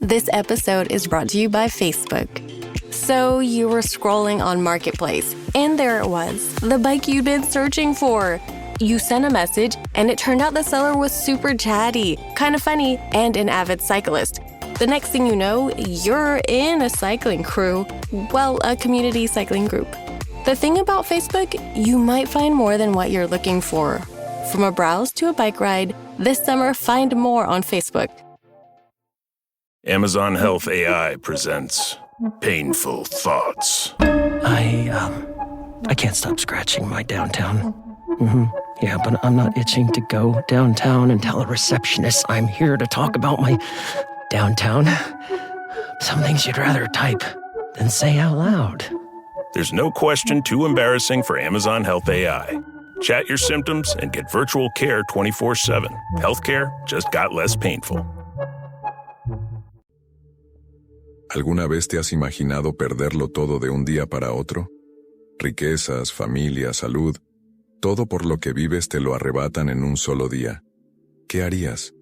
This episode is brought to you by Facebook. So you were scrolling on Marketplace, and there it was, the bike you'd been searching for. You sent a message, and it turned out the seller was super chatty, kind of funny, and an avid cyclist. The next thing you know, you're in a cycling crew. Well, a community cycling group. The thing about Facebook, you might find more than what you're looking for. From a browse to a bike ride, this summer find more on Facebook. Amazon Health AI presents Painful Thoughts. I can't stop scratching my downtown. Yeah, but I'm not itching to go downtown and tell a receptionist I'm here to talk about my downtown. Some things you'd rather type than say out loud. There's no question too embarrassing for Amazon Health AI. Chat your symptoms and get virtual care 24/7. Healthcare just got less painful. ¿Alguna vez te has imaginado perderlo todo de un día para otro? Riquezas, familia, salud, todo por lo que vives te lo arrebatan en un solo día. ¿Qué harías?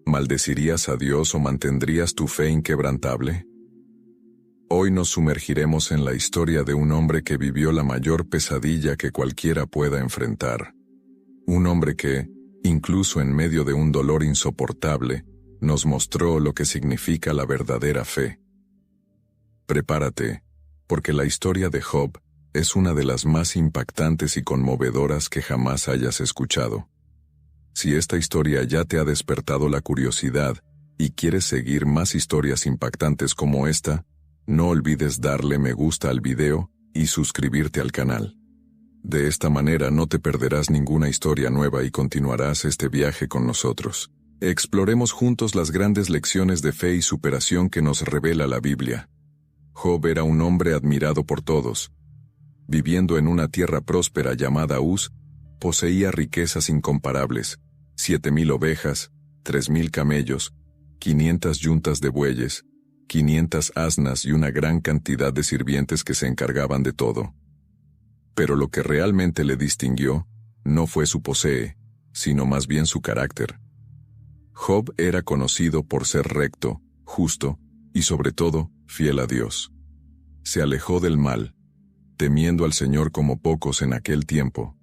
¿Maldecirías a Dios o mantendrías tu fe inquebrantable? Hoy nos sumergiremos en la historia de un hombre que vivió la mayor pesadilla que cualquiera pueda enfrentar. Un hombre que, incluso en medio de un dolor insoportable, nos mostró lo que significa la verdadera fe. Prepárate, porque la historia de Job es una de las más impactantes y conmovedoras que jamás hayas escuchado. Si esta historia ya te ha despertado la curiosidad y quieres seguir más historias impactantes como esta, no olvides darle me gusta al video y suscribirte al canal. De esta manera no te perderás ninguna historia nueva y continuarás este viaje con nosotros. Exploremos juntos las grandes lecciones de fe y superación que nos revela la Biblia. Job era un hombre admirado por todos. Viviendo en una tierra próspera llamada Uz, poseía riquezas incomparables, 7,000 ovejas, 3,000 camellos, 500 yuntas de bueyes, 500 asnas y una gran cantidad de sirvientes que se encargaban de todo. Pero lo que realmente le distinguió no fue su posee, sino más bien su carácter. Job era conocido por ser recto, justo y sobre todo, fiel a Dios. Se alejó del mal, temiendo al Señor como pocos en aquel tiempo.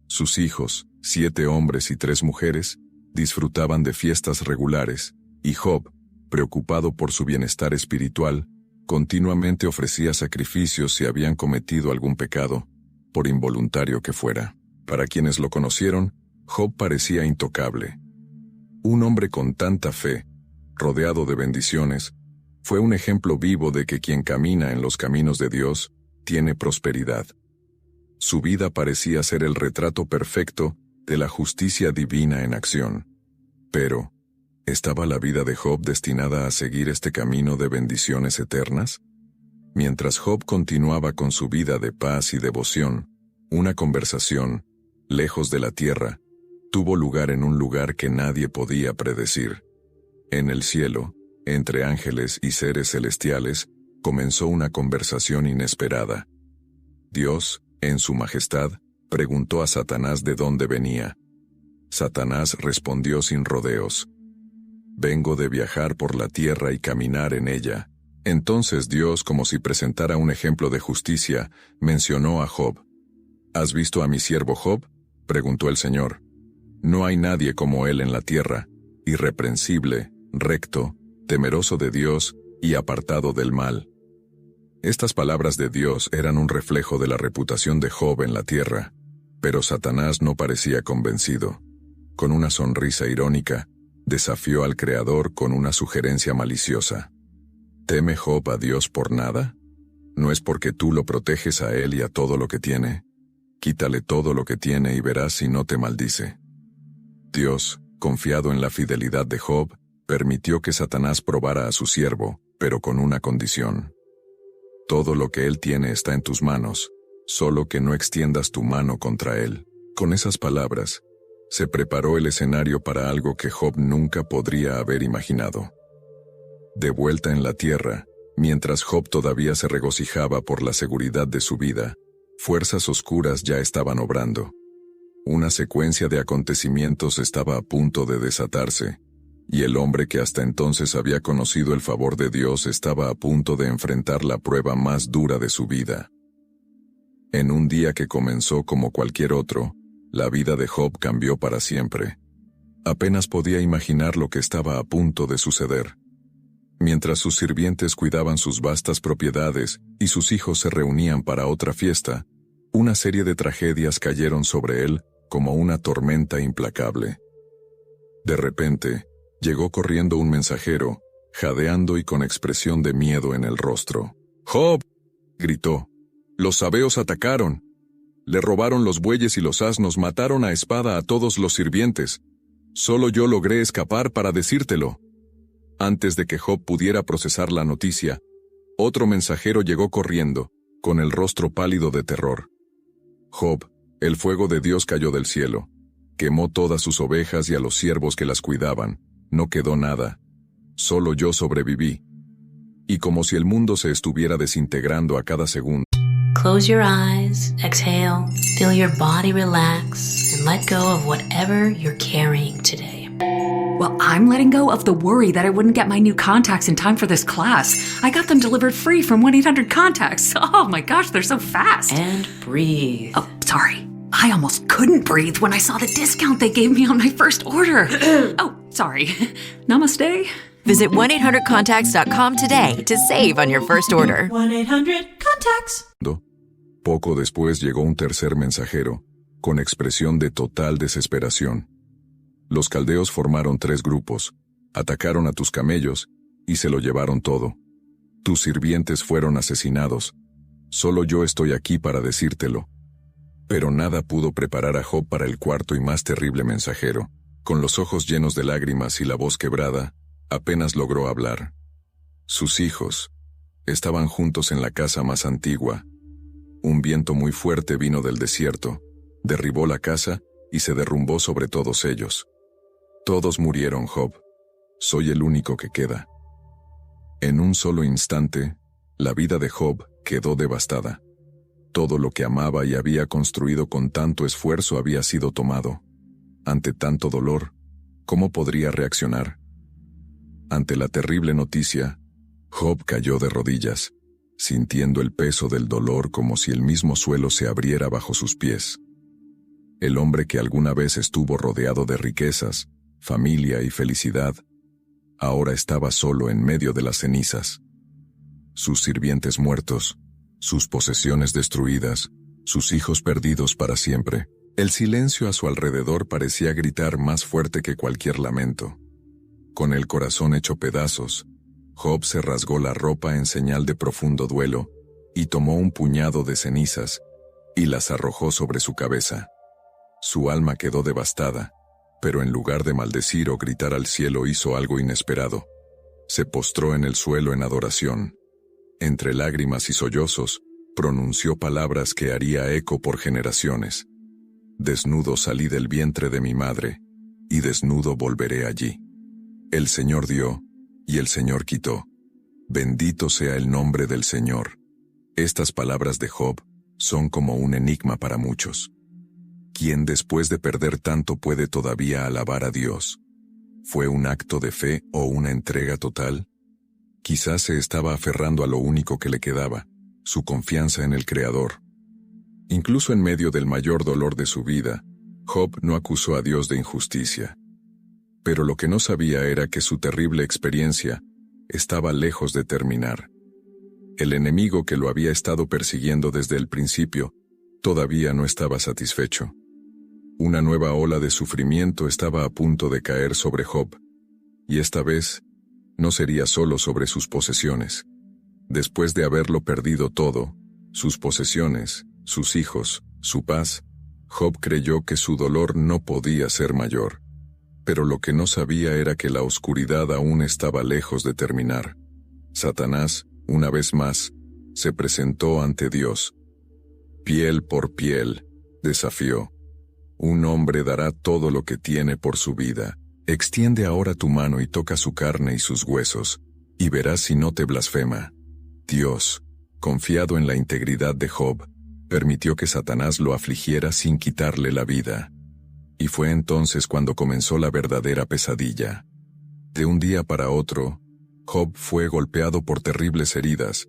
Sus hijos, 7 hombres y 3 mujeres, disfrutaban de fiestas regulares, y Job, preocupado por su bienestar espiritual, continuamente ofrecía sacrificios si habían cometido algún pecado, por involuntario que fuera. Para quienes lo conocieron, Job parecía intocable. Un hombre con tanta fe, rodeado de bendiciones, fue un ejemplo vivo de que quien camina en los caminos de Dios tiene prosperidad. Su vida parecía ser el retrato perfecto de la justicia divina en acción. Pero, ¿estaba la vida de Job destinada a seguir este camino de bendiciones eternas? Mientras Job continuaba con su vida de paz y devoción, una conversación, lejos de la tierra, tuvo lugar en un lugar que nadie podía predecir. En el cielo, entre ángeles y seres celestiales, comenzó una conversación inesperada. Dios, en su majestad, preguntó a Satanás de dónde venía. Satanás respondió sin rodeos: «Vengo de viajar por la tierra y caminar en ella». Entonces Dios, como si presentara un ejemplo de justicia, mencionó a Job. «¿Has visto a mi siervo Job?», preguntó el Señor. «No hay nadie como él en la tierra, irreprensible, recto, temeroso de Dios y apartado del mal». Estas palabras de Dios eran un reflejo de la reputación de Job en la tierra, pero Satanás no parecía convencido. Con una sonrisa irónica, desafió al Creador con una sugerencia maliciosa. ¿Teme Job a Dios por nada? ¿No es porque tú lo proteges a él y a todo lo que tiene? Quítale todo lo que tiene y verás si no te maldice. Dios, confiado en la fidelidad de Job, permitió que Satanás probara a su siervo, pero con una condición. Todo lo que él tiene está en tus manos, solo que no extiendas tu mano contra él. Con esas palabras, se preparó el escenario para algo que Job nunca podría haber imaginado. De vuelta en la tierra, mientras Job todavía se regocijaba por la seguridad de su vida, fuerzas oscuras ya estaban obrando. Una secuencia de acontecimientos estaba a punto de desatarse, y el hombre que hasta entonces había conocido el favor de Dios estaba a punto de enfrentar la prueba más dura de su vida. En un día que comenzó como cualquier otro, la vida de Job cambió para siempre. Apenas podía imaginar lo que estaba a punto de suceder. Mientras sus sirvientes cuidaban sus vastas propiedades y sus hijos se reunían para otra fiesta, una serie de tragedias cayeron sobre él como una tormenta implacable. De repente, llegó corriendo un mensajero, jadeando y con expresión de miedo en el rostro. «¡Job!», gritó. «Los sabeos atacaron. Le robaron los bueyes y los asnos, mataron a espada a todos los sirvientes. Solo yo logré escapar para decírtelo». Antes de que Job pudiera procesar la noticia, otro mensajero llegó corriendo, con el rostro pálido de terror. «Job, el fuego de Dios cayó del cielo. Quemó todas sus ovejas y a los siervos que las cuidaban. No quedó nada. Solo yo sobreviví». Y como si el mundo se estuviera desintegrando a cada segundo. Close your eyes, exhale, feel your body relax, and let go of whatever you're carrying today. Well, I'm letting go of the worry that I wouldn't get my new contacts in time for this class. I got them delivered free from 1-800-CONTACTS. Oh my gosh, they're so fast. And breathe. Oh, sorry. I almost couldn't breathe when I saw the discount they gave me on my first order. Oh, sorry. Namaste. Visit 1-800-CONTACTS.com today to save on your first order. 1-800-CONTACTS. Poco después llegó un tercer mensajero, con expresión de total desesperación. Los caldeos formaron 3 grupos, atacaron a tus camellos y se lo llevaron todo. Tus sirvientes fueron asesinados. Solo yo estoy aquí para decírtelo. Pero nada pudo preparar a Job para el cuarto y más terrible mensajero. Con los ojos llenos de lágrimas y la voz quebrada, apenas logró hablar. Sus hijos estaban juntos en la casa más antigua. Un viento muy fuerte vino del desierto, derribó la casa y se derrumbó sobre todos ellos. Todos murieron, Job. Soy el único que queda. En un solo instante, la vida de Job quedó devastada. Todo lo que amaba y había construido con tanto esfuerzo había sido tomado. Ante tanto dolor, ¿cómo podría reaccionar? Ante la terrible noticia, Job cayó de rodillas, sintiendo el peso del dolor como si el mismo suelo se abriera bajo sus pies. El hombre que alguna vez estuvo rodeado de riquezas, familia y felicidad, ahora estaba solo en medio de las cenizas. Sus sirvientes muertos, sus posesiones destruidas, sus hijos perdidos para siempre. El silencio a su alrededor parecía gritar más fuerte que cualquier lamento. Con el corazón hecho pedazos, Job se rasgó la ropa en señal de profundo duelo y tomó un puñado de cenizas y las arrojó sobre su cabeza. Su alma quedó devastada, pero en lugar de maldecir o gritar al cielo hizo algo inesperado. Se postró en el suelo en adoración. Entre lágrimas y sollozos, pronunció palabras que haría eco por generaciones. Desnudo salí del vientre de mi madre, y desnudo volveré allí. El Señor dio, y el Señor quitó. Bendito sea el nombre del Señor. Estas palabras de Job son como un enigma para muchos. ¿Quién después de perder tanto puede todavía alabar a Dios? ¿Fue un acto de fe o una entrega total? Quizás se estaba aferrando a lo único que le quedaba, su confianza en el Creador. Incluso en medio del mayor dolor de su vida, Job no acusó a Dios de injusticia. Pero lo que no sabía era que su terrible experiencia estaba lejos de terminar. El enemigo que lo había estado persiguiendo desde el principio todavía no estaba satisfecho. Una nueva ola de sufrimiento estaba a punto de caer sobre Job, y esta vez no sería solo sobre sus posesiones. Después de haberlo perdido todo, sus posesiones, sus hijos, su paz, Job creyó que su dolor no podía ser mayor. Pero lo que no sabía era que la oscuridad aún estaba lejos de terminar. Satanás, una vez más, se presentó ante Dios. Piel por piel, desafió. Un hombre dará todo lo que tiene por su vida. Extiende ahora tu mano y toca su carne y sus huesos, y verás si no te blasfema. Dios, confiado en la integridad de Job, permitió que Satanás lo afligiera sin quitarle la vida. Y fue entonces cuando comenzó la verdadera pesadilla. De un día para otro, Job fue golpeado por terribles heridas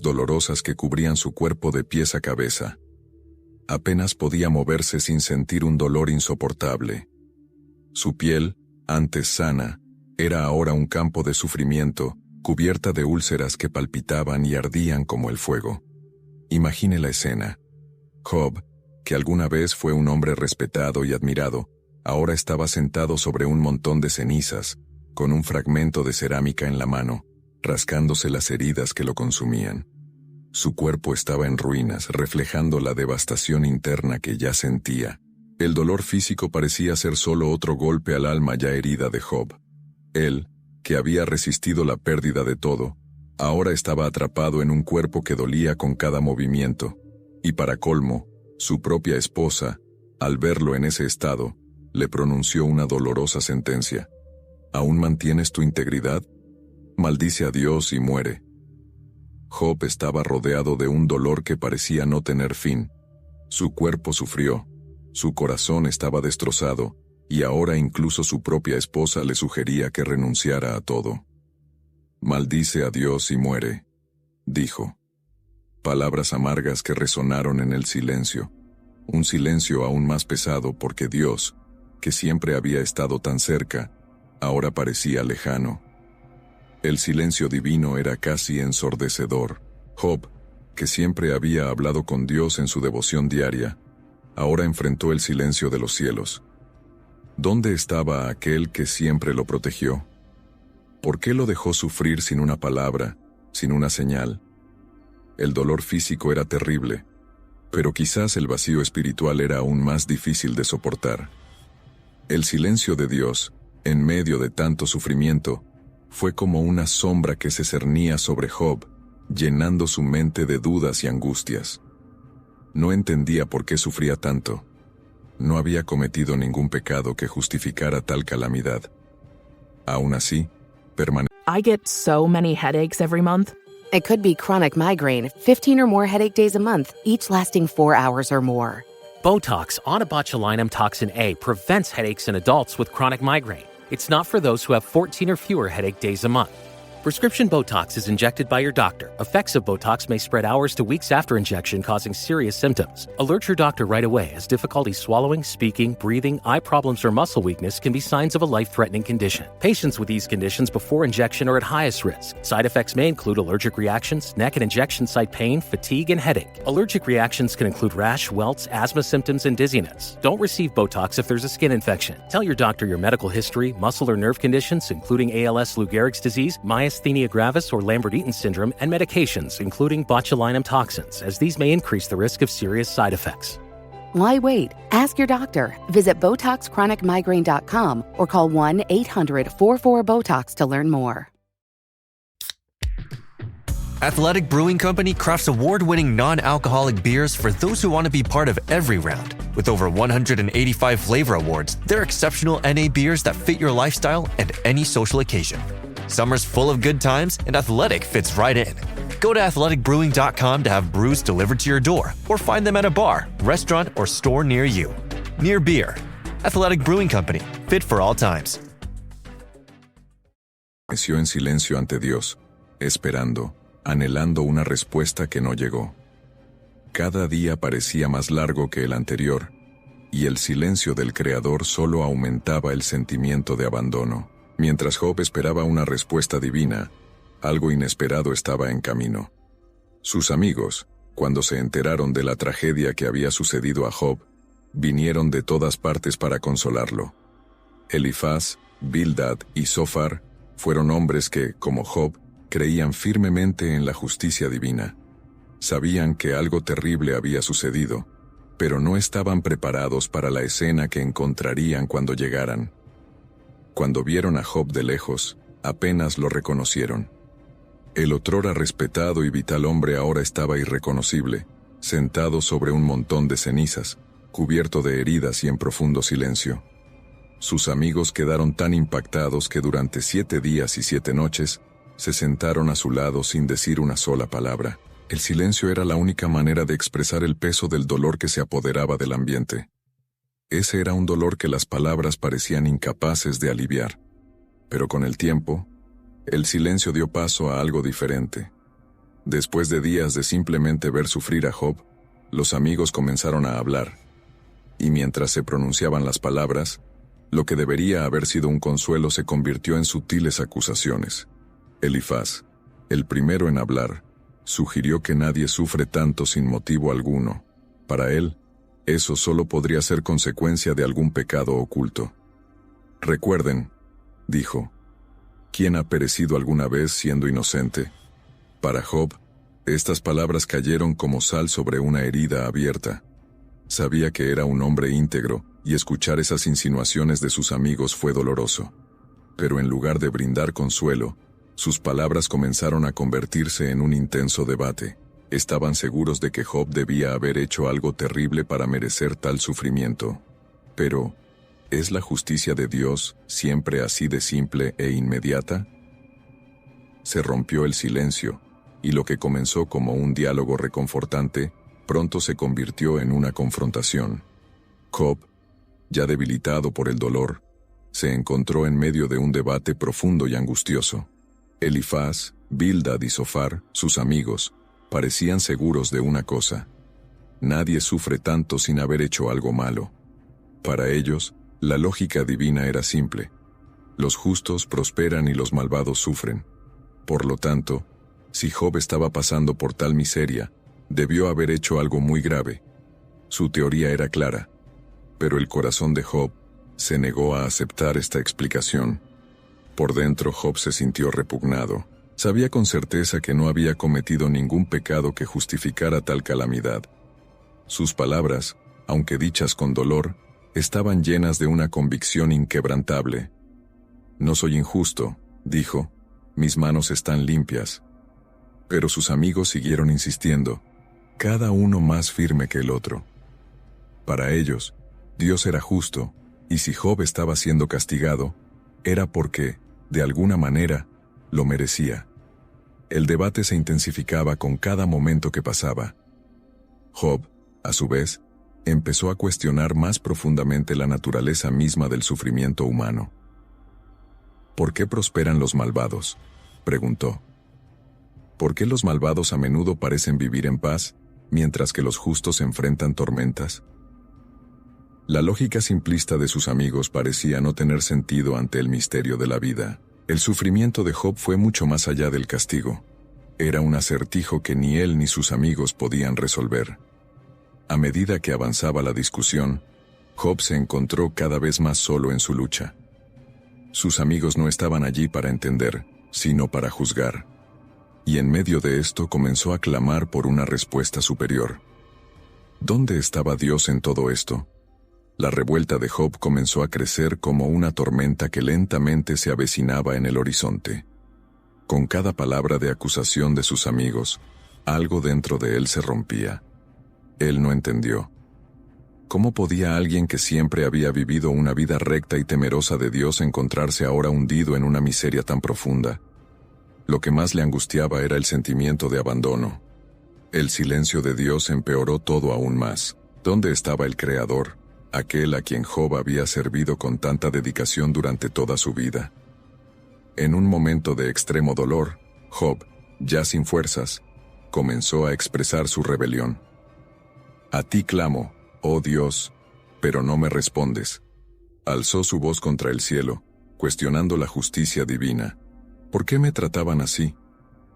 dolorosas que cubrían su cuerpo de pies a cabeza. Apenas podía moverse sin sentir un dolor insoportable. Su piel, antes sana, era ahora un campo de sufrimiento, cubierta de úlceras que palpitaban y ardían como el fuego. Imagine la escena. Job, que alguna vez fue un hombre respetado y admirado, ahora estaba sentado sobre un montón de cenizas, con un fragmento de cerámica en la mano, rascándose las heridas que lo consumían. Su cuerpo estaba en ruinas, reflejando la devastación interna que ya sentía. El dolor físico parecía ser solo otro golpe al alma ya herida de Job. Él, que había resistido la pérdida de todo, ahora estaba atrapado en un cuerpo que dolía con cada movimiento, y para colmo, su propia esposa, al verlo en ese estado, le pronunció una dolorosa sentencia. ¿Aún mantienes tu integridad? Maldice a Dios y muere. Job estaba rodeado de un dolor que parecía no tener fin. Su cuerpo sufrió, su corazón estaba destrozado, y ahora incluso su propia esposa le sugería que renunciara a todo. Maldice a Dios y muere, dijo. Palabras amargas que resonaron en el silencio, un silencio aún más pesado porque Dios, que siempre había estado tan cerca, ahora parecía lejano. El silencio divino era casi ensordecedor. Job, que siempre había hablado con Dios en su devoción diaria, ahora enfrentó el silencio de los cielos. ¿Dónde estaba aquel que siempre lo protegió? ¿Por qué lo dejó sufrir sin una palabra, sin una señal? El dolor físico era terrible, pero quizás el vacío espiritual era aún más difícil de soportar. El silencio de Dios, en medio de tanto sufrimiento, fue como una sombra que se cernía sobre Job, llenando su mente de dudas y angustias. No entendía por qué sufría tanto. No había cometido ningún pecado que justificara tal calamidad. Aún así, I get so many headaches every month. It could be chronic migraine, 15 or more headache days a month, each lasting 4 hours or more. Botox, onabotulinum toxin A, prevents headaches in adults with chronic migraine. It's not for those who have 14 or fewer headache days a month. Prescription Botox is injected by your doctor. Effects of Botox may spread hours to weeks after injection, causing serious symptoms. Alert your doctor right away, as difficulty swallowing, speaking, breathing, eye problems, or muscle weakness can be signs of a life-threatening condition. Patients with these conditions before injection are at highest risk. Side effects may include allergic reactions, neck and injection site pain, fatigue, and headache. Allergic reactions can include rash, welts, asthma symptoms, and dizziness. Don't receive Botox if there's a skin infection. Tell your doctor your medical history, muscle or nerve conditions, including ALS, Lou Gehrig's disease, myasthenia gravis or Lambert-Eaton syndrome, and medications, including botulinum toxins, as these may increase the risk of serious side effects. Why wait? Ask your doctor. Visit BotoxChronicMigraine.com or call 1-800-44-BOTOX to learn more. Athletic Brewing Company crafts award-winning non-alcoholic beers for those who want to be part of every round. With over 185 flavor awards, they're exceptional NA beers that fit your lifestyle and any social occasion. Summer's full of good times, and Athletic fits right in. Go to athleticbrewing.com to have brews delivered to your door, or find them at a bar, restaurant, or store near you. Near beer. Athletic Brewing Company. Fit for all times. Permaneció en silencio ante Dios, esperando, anhelando una respuesta que no llegó. Cada día parecía más largo que el anterior, y el silencio del Creador solo aumentaba el sentimiento de abandono. Mientras Job esperaba una respuesta divina, algo inesperado estaba en camino. Sus amigos, cuando se enteraron de la tragedia que había sucedido a Job, vinieron de todas partes para consolarlo. Elifaz, Bildad y Zofar fueron hombres que, como Job, creían firmemente en la justicia divina. Sabían que algo terrible había sucedido, pero no estaban preparados para la escena que encontrarían cuando llegaran. Cuando vieron a Job de lejos, apenas lo reconocieron. El otrora respetado y vital hombre ahora estaba irreconocible, sentado sobre un montón de cenizas, cubierto de heridas y en profundo silencio. Sus amigos quedaron tan impactados que durante 7 días y 7 noches se sentaron a su lado sin decir una sola palabra. El silencio era la única manera de expresar el peso del dolor que se apoderaba del ambiente. Ese era un dolor que las palabras parecían incapaces de aliviar. Pero con el tiempo, el silencio dio paso a algo diferente. Después de días de simplemente ver sufrir a Job, los amigos comenzaron a hablar. Y mientras se pronunciaban las palabras, lo que debería haber sido un consuelo se convirtió en sutiles acusaciones. Elifaz, el primero en hablar, sugirió que nadie sufre tanto sin motivo alguno. Para él, eso solo podría ser consecuencia de algún pecado oculto. Recuerden, dijo, ¿quién ha perecido alguna vez siendo inocente? Para Job, estas palabras cayeron como sal sobre una herida abierta. Sabía que era un hombre íntegro, y escuchar esas insinuaciones de sus amigos fue doloroso. Pero en lugar de brindar consuelo, sus palabras comenzaron a convertirse en un intenso debate. Estaban seguros de que Job debía haber hecho algo terrible para merecer tal sufrimiento. Pero, ¿es la justicia de Dios siempre así de simple e inmediata? Se rompió el silencio, y lo que comenzó como un diálogo reconfortante, pronto se convirtió en una confrontación. Job, ya debilitado por el dolor, se encontró en medio de un debate profundo y angustioso. Elifaz, Bildad y Zofar, sus amigos, parecían seguros de una cosa: nadie sufre tanto sin haber hecho algo malo. Para ellos, la lógica divina era simple: los justos prosperan y los malvados sufren. Por lo tanto, si Job estaba pasando por tal miseria, debió haber hecho algo muy grave. Su teoría era clara, pero el corazón de Job se negó a aceptar esta explicación. Por dentro, Job se sintió repugnado. Sabía con certeza que no había cometido ningún pecado que justificara tal calamidad. Sus palabras, aunque dichas con dolor, estaban llenas de una convicción inquebrantable. «No soy injusto», dijo, «mis manos están limpias». Pero sus amigos siguieron insistiendo, cada uno más firme que el otro. Para ellos, Dios era justo, y si Job estaba siendo castigado, era porque, de alguna manera, lo merecía. El debate se intensificaba con cada momento que pasaba. Job, a su vez, empezó a cuestionar más profundamente la naturaleza misma del sufrimiento humano. ¿Por qué prosperan los malvados?, preguntó. ¿Por qué los malvados a menudo parecen vivir en paz, mientras que los justos enfrentan tormentas? La lógica simplista de sus amigos parecía no tener sentido ante el misterio de la vida. El sufrimiento de Job fue mucho más allá del castigo. Era un acertijo que ni él ni sus amigos podían resolver. A medida que avanzaba la discusión, Job se encontró cada vez más solo en su lucha. Sus amigos no estaban allí para entender, sino para juzgar. Y en medio de esto comenzó a clamar por una respuesta superior. ¿Dónde estaba Dios en todo esto? La revuelta de Job comenzó a crecer como una tormenta que lentamente se avecinaba en el horizonte. Con cada palabra de acusación de sus amigos, algo dentro de él se rompía. Él no entendió. ¿Cómo podía alguien que siempre había vivido una vida recta y temerosa de Dios encontrarse ahora hundido en una miseria tan profunda? Lo que más le angustiaba era el sentimiento de abandono. El silencio de Dios empeoró todo aún más. ¿Dónde estaba el Creador, aquel a quien Job había servido con tanta dedicación durante toda su vida? En un momento de extremo dolor, Job, ya sin fuerzas, comenzó a expresar su rebelión. «A ti clamo, oh Dios, pero no me respondes». Alzó su voz contra el cielo, cuestionando la justicia divina. ¿Por qué me trataban así?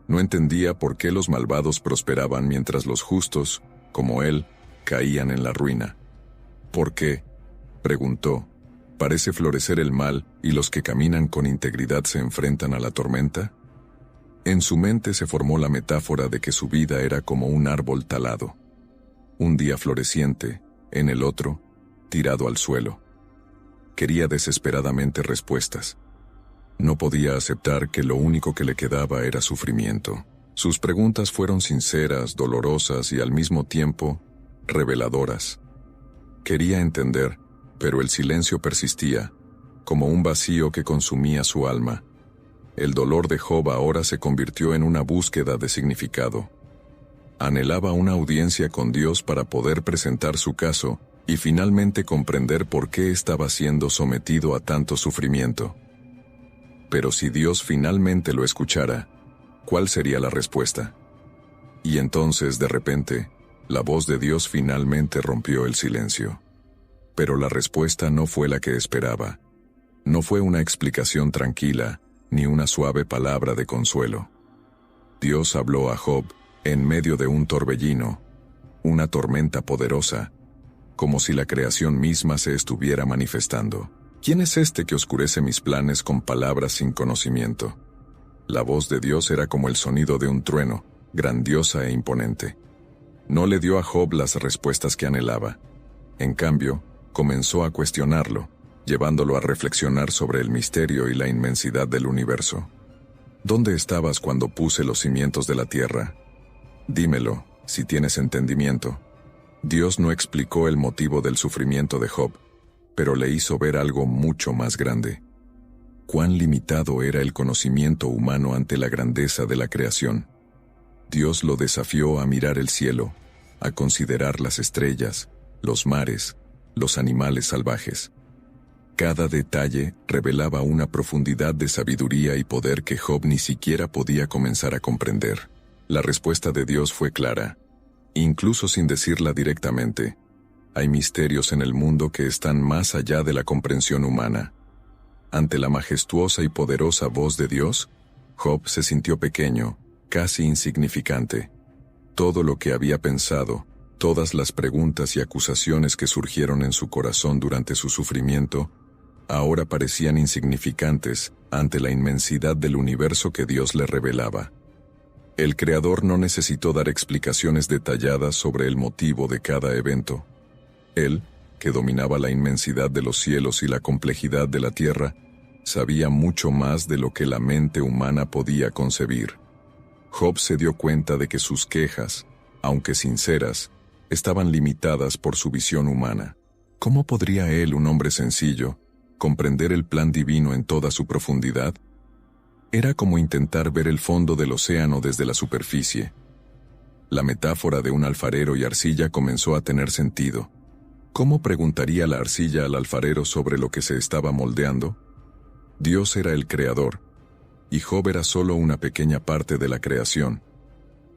No entendía por qué los malvados prosperaban mientras los justos, como él, caían en la ruina. ¿Por qué?, preguntó, ¿parece florecer el mal y los que caminan con integridad se enfrentan a la tormenta? En su mente se formó la metáfora de que su vida era como un árbol talado. Un día floreciente, en el otro, tirado al suelo. Quería desesperadamente respuestas. No podía aceptar que lo único que le quedaba era sufrimiento. Sus preguntas fueron sinceras, dolorosas y al mismo tiempo, reveladoras. Quería entender, pero el silencio persistía, como un vacío que consumía su alma. El dolor de Job ahora se convirtió en una búsqueda de significado. Anhelaba una audiencia con Dios para poder presentar su caso y finalmente comprender por qué estaba siendo sometido a tanto sufrimiento. Pero si Dios finalmente lo escuchara, ¿cuál sería la respuesta? Y entonces, de repente, la voz de Dios finalmente rompió el silencio. Pero la respuesta no fue la que esperaba. No fue una explicación tranquila, ni una suave palabra de consuelo. Dios habló a Job en medio de un torbellino, una tormenta poderosa, como si la creación misma se estuviera manifestando. ¿Quién es este que oscurece mis planes con palabras sin conocimiento? La voz de Dios era como el sonido de un trueno, grandiosa e imponente. No le dio a Job las respuestas que anhelaba. En cambio, comenzó a cuestionarlo, llevándolo a reflexionar sobre el misterio y la inmensidad del universo. ¿Dónde estabas cuando puse los cimientos de la tierra? Dímelo, si tienes entendimiento. Dios no explicó el motivo del sufrimiento de Job, pero le hizo ver algo mucho más grande. Cuán limitado era el conocimiento humano ante la grandeza de la creación. Dios lo desafió a mirar el cielo, a considerar las estrellas, los mares, los animales salvajes. Cada detalle revelaba una profundidad de sabiduría y poder que Job ni siquiera podía comenzar a comprender. La respuesta de Dios fue clara, incluso sin decirla directamente. Hay misterios en el mundo que están más allá de la comprensión humana. Ante la majestuosa y poderosa voz de Dios, Job se sintió pequeño, casi insignificante. Todo lo que había pensado, todas las preguntas y acusaciones que surgieron en su corazón durante su sufrimiento, ahora parecían insignificantes ante la inmensidad del universo que Dios le revelaba. El Creador no necesitó dar explicaciones detalladas sobre el motivo de cada evento. Él, que dominaba la inmensidad de los cielos y la complejidad de la tierra, sabía mucho más de lo que la mente humana podía concebir. Job se dio cuenta de que sus quejas, aunque sinceras, estaban limitadas por su visión humana. ¿Cómo podría él, un hombre sencillo, comprender el plan divino en toda su profundidad? Era como intentar ver el fondo del océano desde la superficie. La metáfora de un alfarero y arcilla comenzó a tener sentido. ¿Cómo preguntaría la arcilla al alfarero sobre lo que se estaba moldeando? Dios era el creador, y Job era solo una pequeña parte de la creación.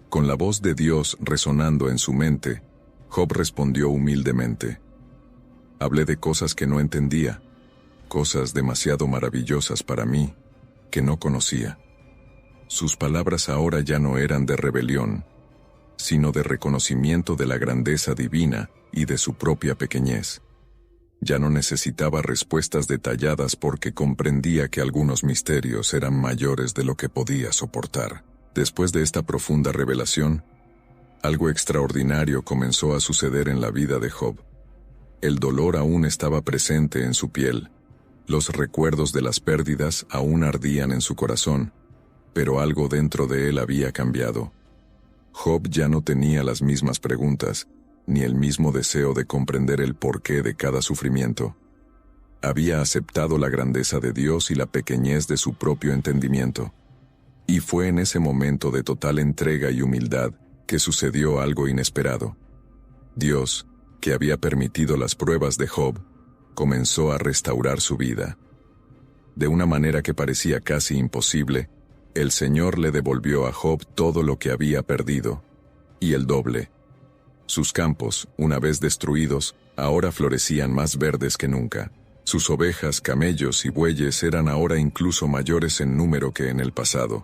Con la voz de Dios resonando en su mente, Job respondió humildemente. Hablé de cosas que no entendía, cosas demasiado maravillosas para mí, que no conocía. Sus palabras ahora ya no eran de rebelión, sino de reconocimiento de la grandeza divina y de su propia pequeñez. Ya no necesitaba respuestas detalladas porque comprendía que algunos misterios eran mayores de lo que podía soportar. Después de esta profunda revelación, algo extraordinario comenzó a suceder en la vida de Job. El dolor aún estaba presente en su piel. Los recuerdos de las pérdidas aún ardían en su corazón, pero algo dentro de él había cambiado. Job ya no tenía las mismas preguntas, ni el mismo deseo de comprender el porqué de cada sufrimiento. Había aceptado la grandeza de Dios y la pequeñez de su propio entendimiento. Y fue en ese momento de total entrega y humildad que sucedió algo inesperado. Dios, que había permitido las pruebas de Job, comenzó a restaurar su vida. De una manera que parecía casi imposible, el Señor le devolvió a Job todo lo que había perdido, y el doble. Sus campos, una vez destruidos, ahora florecían más verdes que nunca. Sus ovejas, camellos y bueyes eran ahora incluso mayores en número que en el pasado.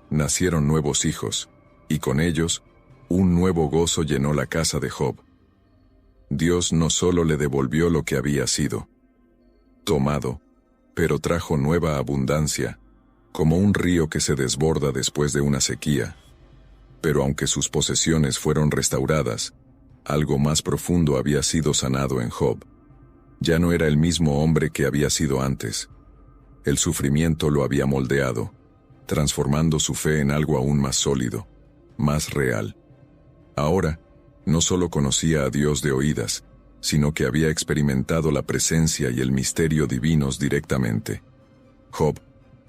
Nacieron nuevos hijos, y con ellos, un nuevo gozo llenó la casa de Job. Dios no solo le devolvió lo que había sido tomado, pero trajo nueva abundancia, como un río que se desborda después de una sequía. Pero aunque sus posesiones fueron restauradas, algo más profundo había sido sanado en Job. Ya no era el mismo hombre que había sido antes. El sufrimiento lo había moldeado, transformando su fe en algo aún más sólido, más real. Ahora, no solo conocía a Dios de oídas, sino que había experimentado la presencia y el misterio divinos directamente. Job,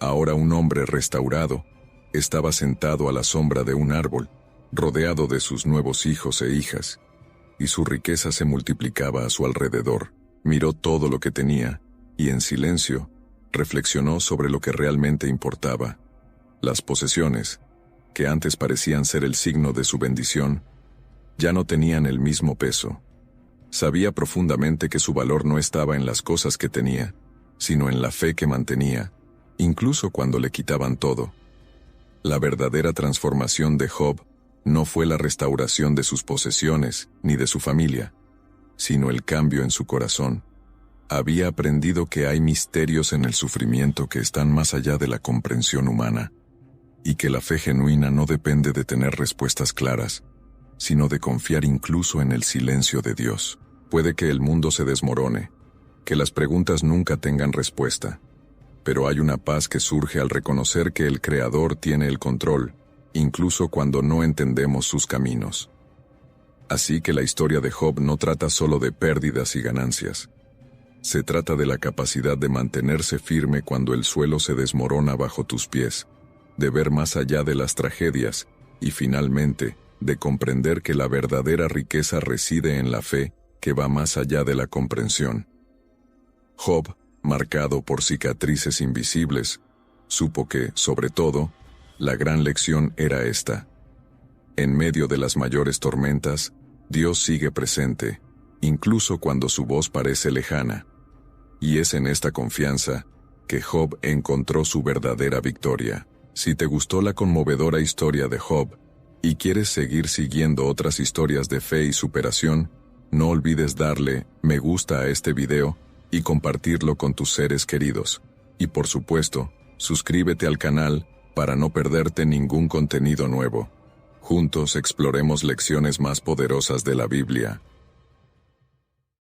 ahora un hombre restaurado, estaba sentado a la sombra de un árbol, rodeado de sus nuevos hijos e hijas, y su riqueza se multiplicaba a su alrededor. Miró todo lo que tenía, y en silencio, reflexionó sobre lo que realmente importaba. Las posesiones, que antes parecían ser el signo de su bendición, ya no tenían el mismo peso. Sabía profundamente que su valor no estaba en las cosas que tenía, sino en la fe que mantenía, incluso cuando le quitaban todo. La verdadera transformación de Job no fue la restauración de sus posesiones ni de su familia, sino el cambio en su corazón. Había aprendido que hay misterios en el sufrimiento que están más allá de la comprensión humana, y que la fe genuina no depende de tener respuestas claras, sino de confiar incluso en el silencio de Dios. Puede que el mundo se desmorone, que las preguntas nunca tengan respuesta, pero hay una paz que surge al reconocer que el Creador tiene el control, incluso cuando no entendemos sus caminos. Así que la historia de Job no trata solo de pérdidas y ganancias. Se trata de la capacidad de mantenerse firme cuando el suelo se desmorona bajo tus pies, de ver más allá de las tragedias y, finalmente, de comprender que la verdadera riqueza reside en la fe que va más allá de la comprensión. Job, marcado por cicatrices invisibles, supo que, sobre todo, la gran lección era esta. En medio de las mayores tormentas, Dios sigue presente, incluso cuando su voz parece lejana. Y es en esta confianza que Job encontró su verdadera victoria. Si te gustó la conmovedora historia de Job, y quieres seguir siguiendo otras historias de fe y superación, no olvides darle me gusta a este video y compartirlo con tus seres queridos. Y por supuesto, suscríbete al canal para no perderte ningún contenido nuevo. Juntos exploremos lecciones más poderosas de la Biblia.